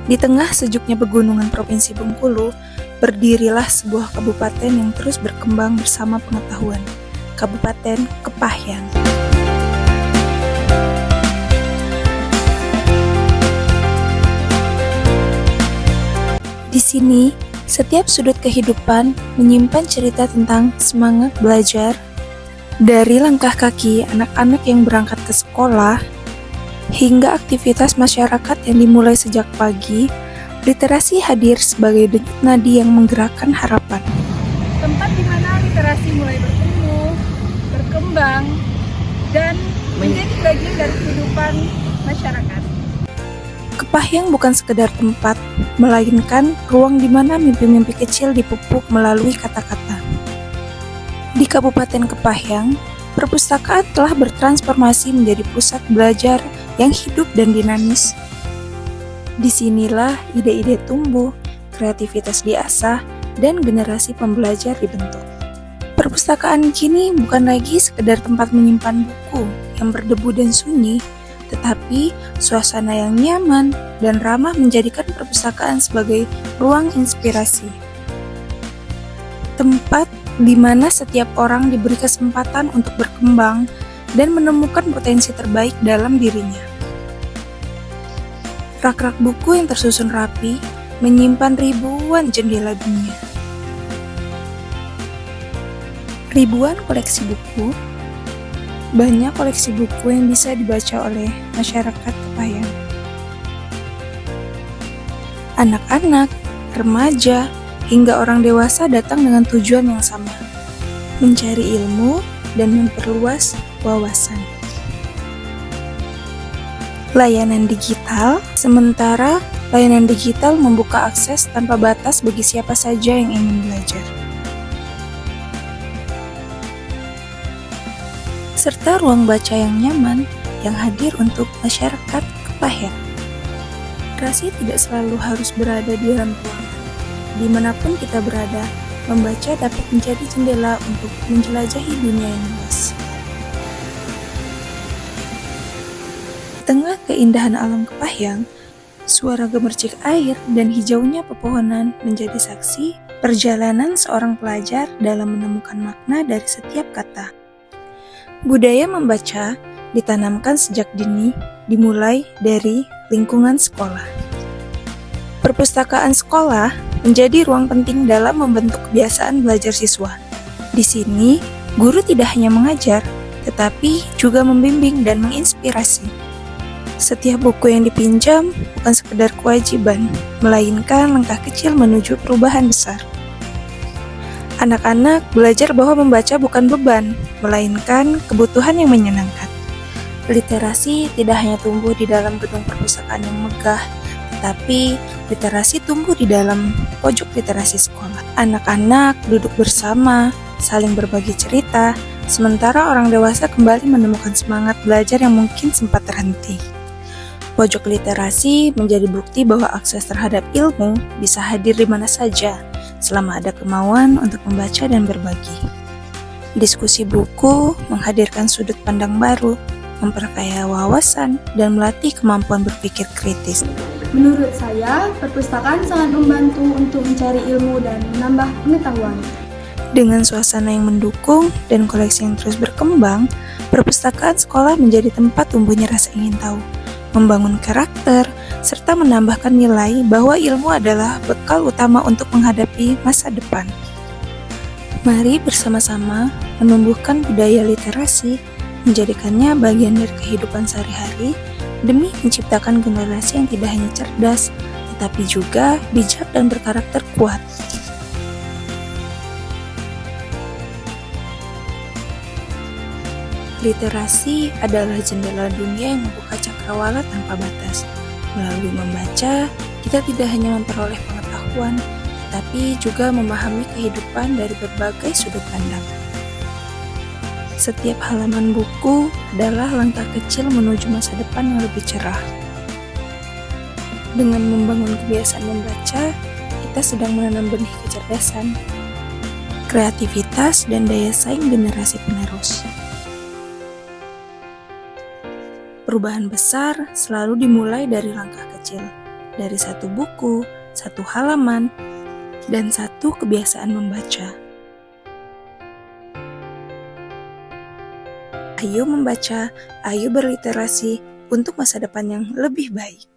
Di tengah sejuknya pegunungan Provinsi Bengkulu, berdirilah sebuah kabupaten yang terus berkembang bersama pengetahuan, Kabupaten Kepahyang. Di sini, setiap sudut kehidupan menyimpan cerita tentang semangat belajar, dari langkah kaki anak-anak yang berangkat ke sekolah, hingga aktivitas masyarakat yang dimulai sejak pagi. Literasi hadir sebagai denyut nadi yang menggerakkan harapan. Tempat di mana literasi mulai bertumbuh, berkembang, dan menjadi bagian dari kehidupan masyarakat. Kepahyang bukan sekedar tempat, melainkan ruang di mana mimpi-mimpi kecil dipupuk melalui kata-kata. Di Kabupaten Kepahyang, perpustakaan telah bertransformasi menjadi pusat belajar yang hidup dan dinamis. Disinilah ide-ide tumbuh, kreativitas diasah, dan generasi pembelajar dibentuk. Perpustakaan kini bukan lagi sekedar tempat menyimpan buku yang berdebu dan sunyi, tetapi suasana yang nyaman dan ramah menjadikan perpustakaan sebagai ruang inspirasi. Tempat di mana setiap orang diberi kesempatan untuk berkembang dan menemukan potensi terbaik dalam dirinya. Rak-rak buku yang tersusun rapi menyimpan ribuan jendela dunia. Ribuan koleksi buku, banyak koleksi buku yang bisa dibaca oleh masyarakat Kepahyang. Anak-anak, remaja, hingga orang dewasa datang dengan tujuan yang sama, mencari ilmu dan memperluas wawasan. Layanan digital, sementara layanan digital membuka akses tanpa batas bagi siapa saja yang ingin belajar. Serta ruang baca yang nyaman yang hadir untuk masyarakat Kepahyang. Literasi tidak selalu harus berada di dalam ruangan. Dimanapun kita berada, membaca dapat menjadi jendela untuk menjelajahi dunia yang luas. Di tengah keindahan alam Kepahyang, suara gemercik air dan hijaunya pepohonan menjadi saksi perjalanan seorang pelajar dalam menemukan makna dari setiap kata. Budaya membaca ditanamkan sejak dini, dimulai dari lingkungan sekolah. Perpustakaan sekolah menjadi ruang penting dalam membentuk kebiasaan belajar siswa. Di sini, guru tidak hanya mengajar, tetapi juga membimbing dan menginspirasi. Setiap buku yang dipinjam bukan sekedar kewajiban, melainkan langkah kecil menuju perubahan besar. Anak-anak belajar bahwa membaca bukan beban, melainkan kebutuhan yang menyenangkan. Literasi tidak hanya tumbuh di dalam gedung perpustakaan yang megah, tetapi literasi tumbuh di dalam pojok literasi sekolah. Anak-anak duduk bersama, saling berbagi cerita, sementara orang dewasa kembali menemukan semangat belajar yang mungkin sempat terhenti. Pojok literasi menjadi bukti bahwa akses terhadap ilmu bisa hadir di mana saja, selama ada kemauan untuk membaca dan berbagi. Diskusi buku menghadirkan sudut pandang baru, memperkaya wawasan, dan melatih kemampuan berpikir kritis. Menurut saya, perpustakaan sangat membantu untuk mencari ilmu dan menambah pengetahuan. Dengan suasana yang mendukung dan koleksi yang terus berkembang, perpustakaan sekolah menjadi tempat tumbuhnya rasa ingin tahu, membangun karakter, serta menambahkan nilai bahwa ilmu adalah bekal utama untuk menghadapi masa depan. Mari bersama-sama menumbuhkan budaya literasi, menjadikannya bagian dari kehidupan sehari-hari, demi menciptakan generasi yang tidak hanya cerdas, tetapi juga bijak dan berkarakter kuat. Literasi adalah jendela dunia yang membuka cakrawala tanpa batas. Melalui membaca, kita tidak hanya memperoleh pengetahuan, tetapi juga memahami kehidupan dari berbagai sudut pandang. Setiap halaman buku adalah langkah kecil menuju masa depan yang lebih cerah. Dengan membangun kebiasaan membaca, kita sedang menanam benih kecerdasan, kreativitas, dan daya saing generasi penerus. Perubahan besar selalu dimulai dari langkah kecil. dari satu buku, satu halaman, dan satu kebiasaan membaca. Ayo membaca, ayo berliterasi untuk masa depan yang lebih baik.